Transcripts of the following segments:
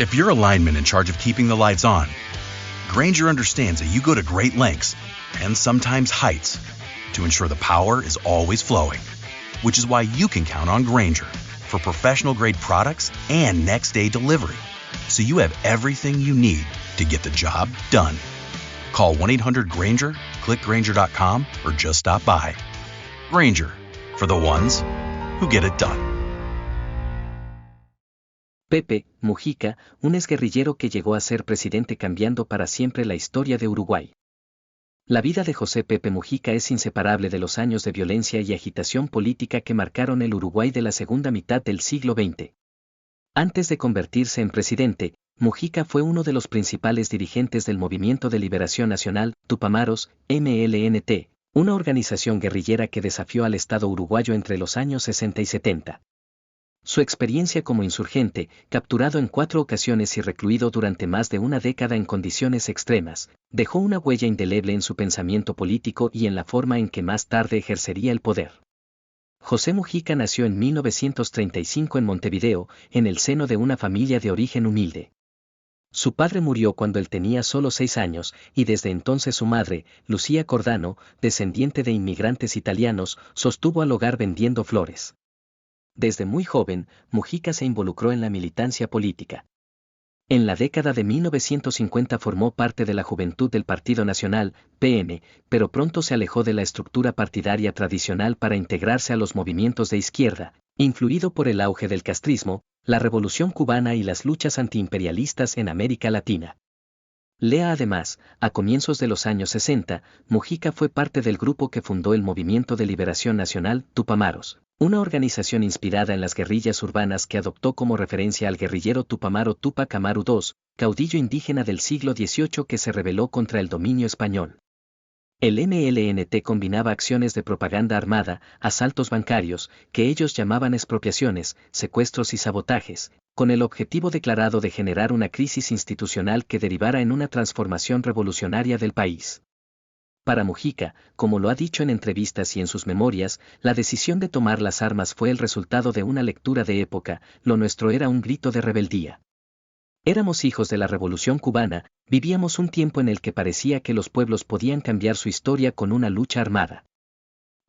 If you're a lineman in charge of keeping the lights on, Grainger understands that you go to great lengths, and sometimes heights, to ensure the power is always flowing. Which is why you can count on Grainger for professional-grade products and next-day delivery, so you have everything you need to get the job done. Call 1-800-GRAINGER, click Grainger.com, or just stop by. Grainger, for the ones who get it done. Pepe Mujica, un exguerrillero que llegó a ser presidente cambiando para siempre la historia de Uruguay. La vida de José Pepe Mujica es inseparable de los años de violencia y agitación política que marcaron el Uruguay de la segunda mitad del siglo XX. Antes de convertirse en presidente, Mujica fue uno de los principales dirigentes del Movimiento de Liberación Nacional, Tupamaros, MLNT, una organización guerrillera que desafió al Estado uruguayo entre los años 60 y 70. Su experiencia como insurgente, capturado en 4 ocasiones y recluido durante más de una década en condiciones extremas, dejó una huella indeleble en su pensamiento político y en la forma en que más tarde ejercería el poder. José Mujica nació en 1935 en Montevideo, en el seno de una familia de origen humilde. Su padre murió cuando él tenía solo 6 años, y desde entonces su madre, Lucía Cordano, descendiente de inmigrantes italianos, sostuvo al hogar vendiendo flores. Desde muy joven, Mujica se involucró en la militancia política. En la década de 1950 formó parte de la Juventud del Partido Nacional, PM, pero pronto se alejó de la estructura partidaria tradicional para integrarse a los movimientos de izquierda, influido por el auge del castrismo, la Revolución Cubana y las luchas antiimperialistas en América Latina. Lea además, a comienzos de los años 60, Mujica fue parte del grupo que fundó el Movimiento de Liberación Nacional, Tupamaros, una organización inspirada en las guerrillas urbanas que adoptó como referencia al guerrillero tupamaro Túpac Amaru II, caudillo indígena del siglo XVIII que se rebeló contra el dominio español. El MLNT combinaba acciones de propaganda armada, asaltos bancarios, que ellos llamaban expropiaciones, secuestros y sabotajes, con el objetivo declarado de generar una crisis institucional que derivara en una transformación revolucionaria del país. Para Mujica, como lo ha dicho en entrevistas y en sus memorias, la decisión de tomar las armas fue el resultado de una lectura de época, lo nuestro era un grito de rebeldía. Éramos hijos de la Revolución Cubana, vivíamos un tiempo en el que parecía que los pueblos podían cambiar su historia con una lucha armada.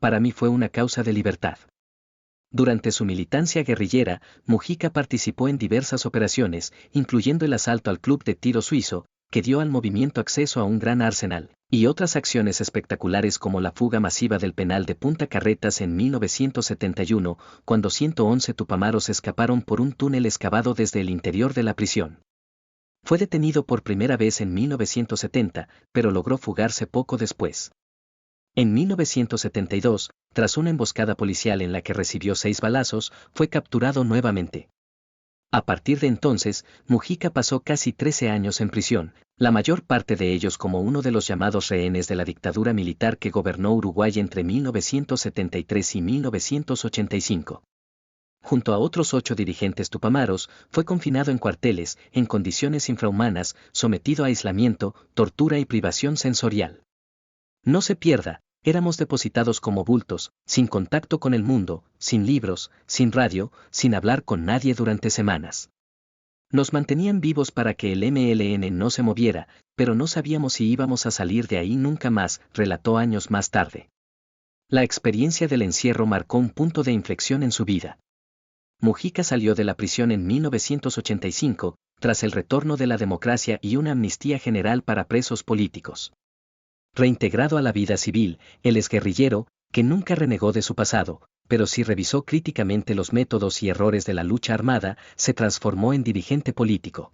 Para mí fue una causa de libertad. Durante su militancia guerrillera, Mujica participó en diversas operaciones, incluyendo el asalto al Club de Tiro Suizo, que dio al movimiento acceso a un gran arsenal, y otras acciones espectaculares como la fuga masiva del penal de Punta Carretas en 1971, cuando 111 tupamaros escaparon por un túnel excavado desde el interior de la prisión. Fue detenido por primera vez en 1970, pero logró fugarse poco después. En 1972, tras una emboscada policial en la que recibió 6 balazos, fue capturado nuevamente. A partir de entonces, Mujica pasó casi 13 años en prisión, la mayor parte de ellos como uno de los llamados rehenes de la dictadura militar que gobernó Uruguay entre 1973 y 1985. Junto a otros 8 dirigentes tupamaros, fue confinado en cuarteles, en condiciones infrahumanas, sometido a aislamiento, tortura y privación sensorial. No se pierda, éramos depositados como bultos, sin contacto con el mundo, sin libros, sin radio, sin hablar con nadie durante semanas. Nos mantenían vivos para que el MLN no se moviera, pero no sabíamos si íbamos a salir de ahí nunca más, relató años más tarde. La experiencia del encierro marcó un punto de inflexión en su vida. Mujica salió de la prisión en 1985, tras el retorno de la democracia y una amnistía general para presos políticos. Reintegrado a la vida civil, el exguerrillero, que nunca renegó de su pasado, pero sí revisó críticamente los métodos y errores de la lucha armada, se transformó en dirigente político.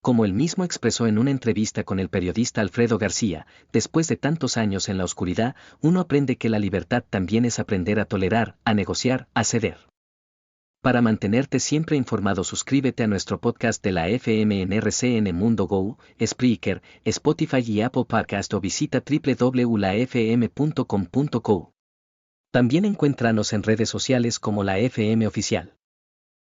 Como él mismo expresó en una entrevista con el periodista Alfredo García, después de tantos años en la oscuridad, uno aprende que la libertad también es aprender a tolerar, a negociar, a ceder. Para mantenerte siempre informado, suscríbete a nuestro podcast de la FM en RCN Mundo Go, Spreaker, Spotify y Apple Podcast o visita www.lafm.com.co. También encuéntranos en redes sociales como la FM Oficial.